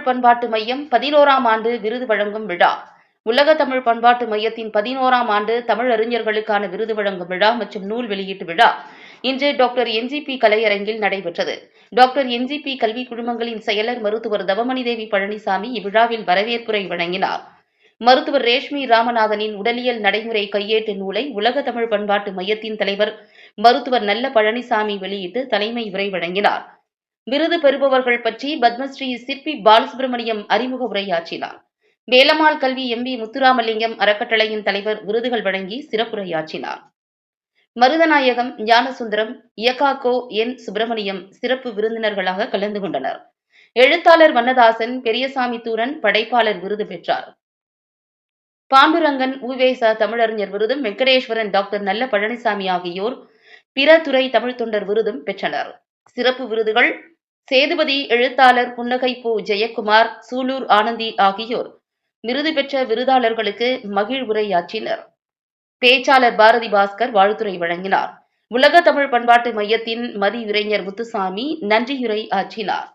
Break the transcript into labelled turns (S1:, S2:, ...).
S1: பண்பாட்டு மையம் 11ஆம் ஆண்டு விருது வழங்கும் விழா. உலக தமிழ் பண்பாட்டு மையத்தின் 11ஆம் ஆண்டு தமிழறிஞர்களுக்கான விருது வழங்கும் விழா மற்றும் நூல் வெளியீட்டு விழா இன்று டாக்டர் NGP கலையரங்கில் நடைபெற்றது. டாக்டர் NGP கல்வி குழுமங்களின் செயலர் மருத்துவர் தவமணி தேவி பழனிசாமி இவ்விழாவில் வரவேற்புரை வழங்கினார். மருத்துவர் ரேஷ்மி ராமநாதனின் உடலியல் நடைமுறை கையேட்டு நூலை உலக தமிழ் பண்பாட்டு மையத்தின் தலைவர் மருத்துவர் நல்ல பழனிசாமி வெளியிட்டு தலைமை உரை வழங்கினார். விருது பெறுபவர்கள் பற்றி பத்மஸ்ரீ சிற்பி பாலசுப்ரமணியம் அறிமுக உரையாற்றினார். வேலம்மாள் கல்வி MB முத்துராமலிங்கம் அறக்கட்டளையின் தலைவர் விருதுகள் வழங்கி சிறப்புரையாற்றினார். மருதநாயகம், ஞானசுந்தரம், இயக்காக்கோ N. சுப்பிரமணியம் சிறப்பு விருந்தினர்களாக கலந்து கொண்டனர். எழுத்தாளர் வண்ணதாசன், பெரியசாமி தூரன் படைப்பாளர் விருது பெற்றார். பாண்டுரங்கன் உவேச தமிழறிஞர் விருதும், வெங்கடேஸ்வரன் டாக்டர் நல்ல பழனிசாமி ஆகியோர் பிற துறை தமிழ் தொண்டர் விருதும் பெற்றனர். சிறப்பு விருதுகள் சேதுபதி எழுத்தாளர் புன்னகை பூ ஜெயக்குமார், சூலூர் ஆனந்தி ஆகியோர் விருது பெற்ற விருதாளர்களுக்கு மகிழ்வுரையாற்றினர். பேச்சாளர் பாரதி பாஸ்கர் வாழ்த்துரை வழங்கினார். உலக தமிழ் பண்பாட்டு மையத்தின் மதியுரைஞர் முத்துசாமி நன்றியுரை ஆற்றினார்.